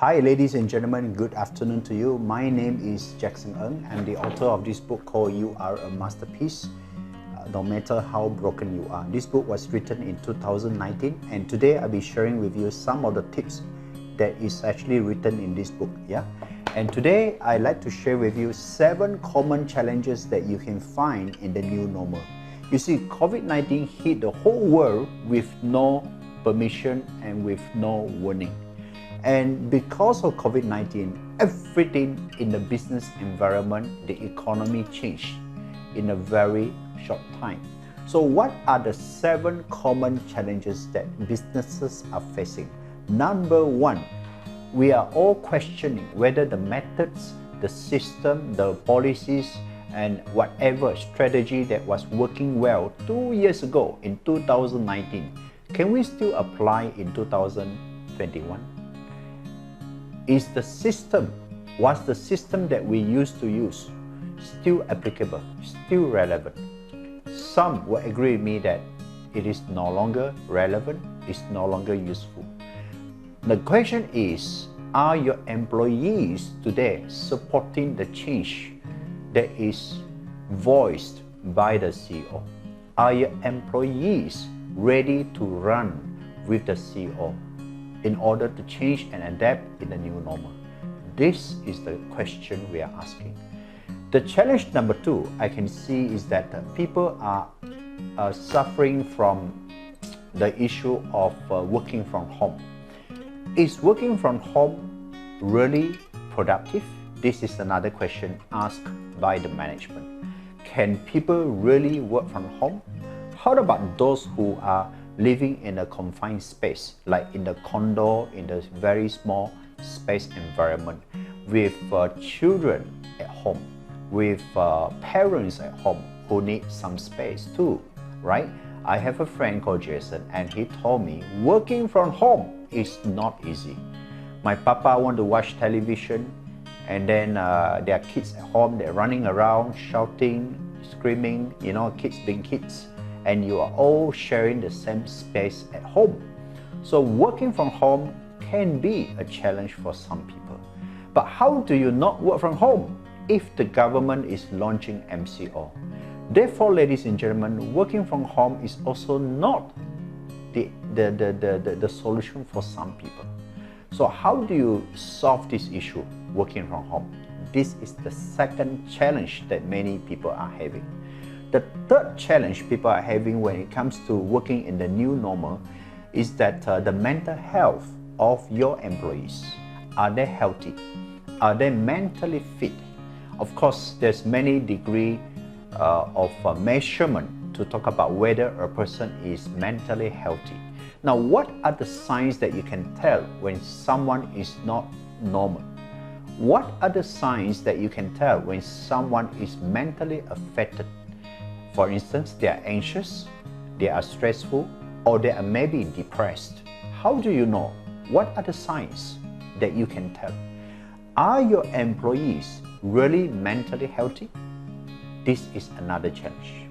Hi ladies and gentlemen, good afternoon to you. My name is Jackson Ng. I'm the author of this book called You Are a Masterpiece, No Matter How Broken You Are. This book was written in 2019 and today I'll be sharing with you some of the tips that is actually written in this book. And today I'd like to share with you 7 common challenges that you can find in the new normal. You see, COVID-19 hit the whole world with no permission and with no warning. And because of COVID-19, everything in the business environment, the economy changed in a very short time. So what are the 7 common challenges that businesses are facing? Number 1, we are all questioning whether the methods, the system, the policies, and whatever strategy that was working well 2 years ago in 2019, can we still apply in 2021? Was the system that we used to use still applicable, still relevant? Some will agree with me that it is no longer relevant, it's no longer useful. The question is, are your employees today supporting the change that is voiced by the CEO? Are your employees ready to run with the CEO in order to change and adapt in the new normal? This is the question we are asking. The challenge number 2 I can see is that people are suffering from the issue of working from home. Is working from home really productive? This is another question asked by the management. Can people really work from home? How about those who are living in a confined space, like in the condo, in the very small space environment, with children at home, with parents at home who need some space too, right? I have a friend called Jason and he told me working from home is not easy. My papa want to watch television and then there are kids at home, they're running around, shouting, screaming, you know, kids being kids, and you are all sharing the same space at home. So working from home can be a challenge for some people. But how do you not work from home if the government is launching MCO? Therefore, ladies and gentlemen, working from home is also not the solution for some people. So how do you solve this issue, working from home? This is the second challenge that many people are having. The third challenge people are having when it comes to working in the new normal is that the mental health of your employees. Are they healthy? Are they mentally fit? Of course, there's many degree of measurement to talk about whether a person is mentally healthy. Now, what are the signs that you can tell when someone is not normal? What are the signs that you can tell when someone is mentally affected? For instance, they are anxious, they are stressful, or they are maybe depressed. How do you know? What are the signs that you can tell? Are your employees really mentally healthy? This is another challenge.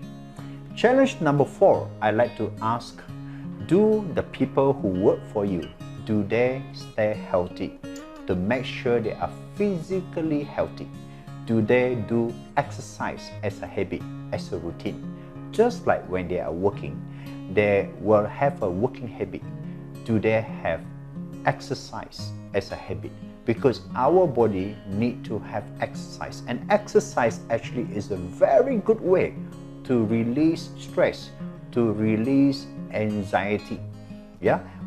Challenge number 4, I like to ask, do the people who work for you, do they stay healthy? To make sure they are physically healthy. Do they do exercise as a habit, as a routine? Just like when they are working, they will have a working habit. Do they have exercise as a habit? Because our body needs to have exercise, and exercise actually is a very good way to release stress, to release anxiety.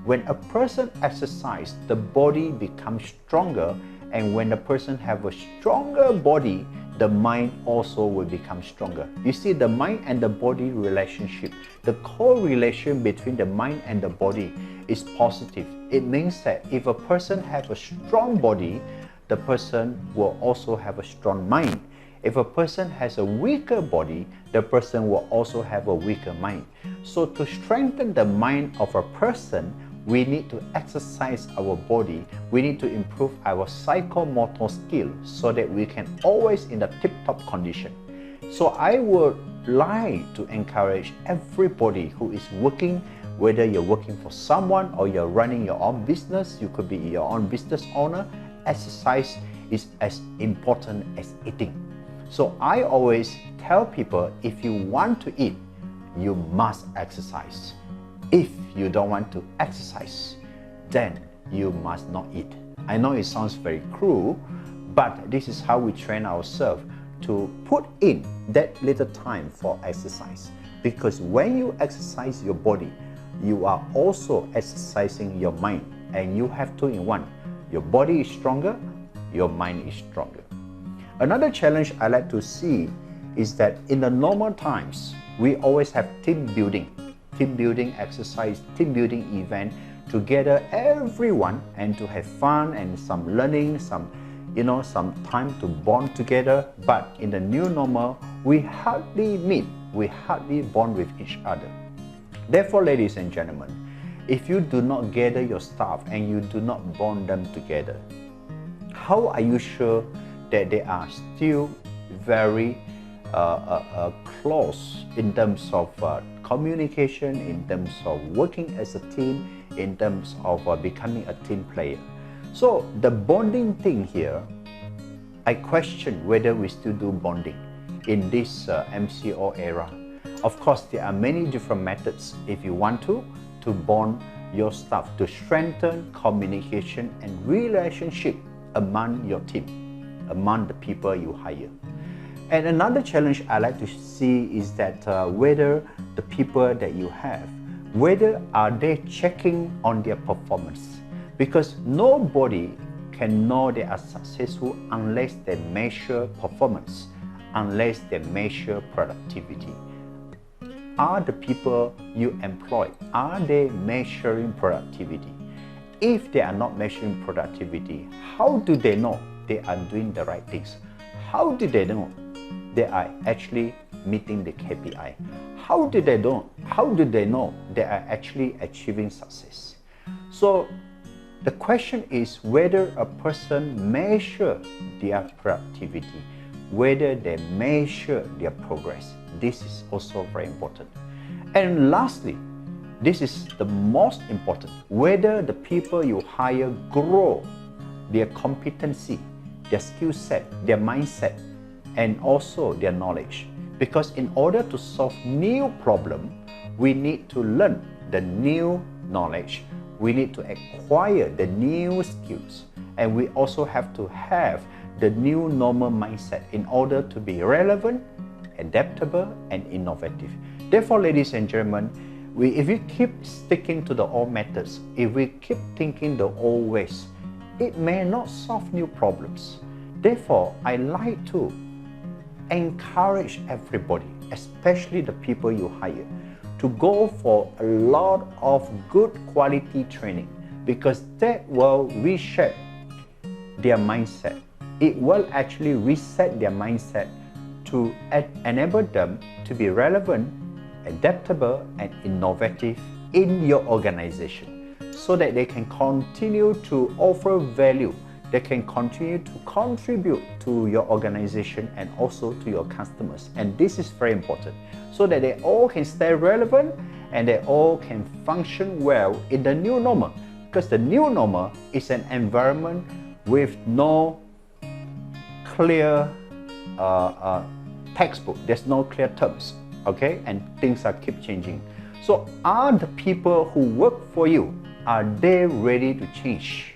When a person exercises, the body becomes stronger, and when the person have a stronger body, the mind also will become stronger. You see, the mind and the body relationship, the correlation between the mind and the body is positive. It means that if a person has a strong body, the person will also have a strong mind. If a person has a weaker body, the person will also have a weaker mind. So to strengthen the mind of a person, we need to exercise our body. We need to improve our psychomotor skill so that we can always in the tip-top condition. So I would like to encourage everybody who is working whether you're working for someone or you're running your own business, you could be your own business owner, exercise is as important as eating. So I always tell people, if you want to eat, you must exercise. If you don't want to exercise, then you must not eat. I know it sounds very cruel, but this is how we train ourselves to put in that little time for exercise. Because when you exercise your body, you are also exercising your mind, and you have two in one. Your body is stronger, your mind is stronger. Another challenge I like to see is that in the normal times, we always have team building exercise, team building event to gather everyone and to have fun and some learning, some time to bond together. But in the new normal, we hardly meet, we hardly bond with each other. Therefore, ladies and gentlemen, if you do not gather your staff and you do not bond them together, how are you sure that they are still very close in terms of communication, in terms of working as a team, in terms of becoming a team player? So the bonding thing here, I question whether we still do bonding in this MCO era. Of course, there are many different methods if you want to bond your staff, to strengthen communication and relationship among your team, among the people you hire. And another challenge I like to see is that whether the people that you have, whether are they checking on their performance, because nobody can know they are successful unless they measure performance, unless they measure productivity. Are the people you employ, are they measuring productivity? If they are not measuring productivity, how do they know they are doing the right things? How do they know they are actually meeting the KPI? How do they know they are actually achieving success? So the question is whether a person measure their productivity, whether they measure their progress. This is also very important. And lastly, this is the most important, whether the people you hire grow their competency, their skill set, their mindset, and also their knowledge. Because in order to solve new problem, we need to learn the new knowledge, we need to acquire the new skills, and we also have to have the new normal mindset in order to be relevant, adaptable, and innovative. Therefore, ladies and gentlemen, if we keep sticking to the old methods, if we keep thinking the old ways, it may not solve new problems. Therefore, I like to encourage everybody, especially the people you hire, to go for a lot of good quality training, because that will reshape their mindset. It will actually reset their mindset to enable them to be relevant, adaptable, and innovative in your organization, so that they can continue to offer value, they can continue to contribute to your organization and also to your customers. And this is very important, so that they all can stay relevant and they all can function well in the new normal. Because the new normal is an environment with no clear textbook, there's no clear terms, okay, and things are keep changing. So are the people who work for you, are they ready to change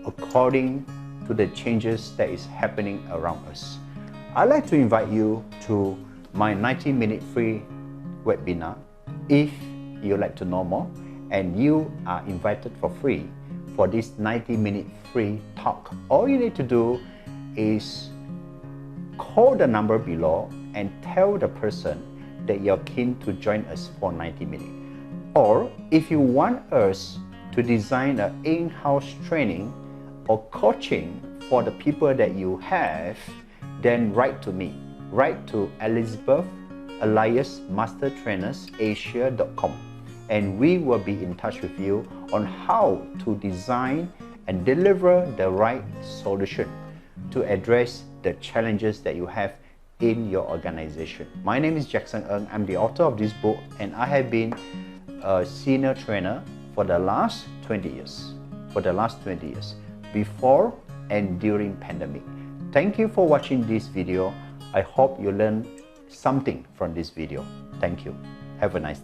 according to the changes that is happening around us? I'd like to invite you to my 90-minute free webinar. If you'd like to know more, and you are invited for free for this 90-minute free talk, all you need to do is call the number below and tell the person that you're keen to join us for 90 minutes. Or if you want us to design an in-house training or coaching for the people that you have, then write to me. Write to Elizabeth alias mastertrainersasia.com, and we will be in touch with you on how to design and deliver the right solution to address the challenges that you have in your organization. My name is Jackson Ng. I'm the author of this book, and I have been a senior trainer for the last 20 years. Before and during pandemic. Thank you for watching this video. I hope you learned something from this video. Thank you. Have a nice day.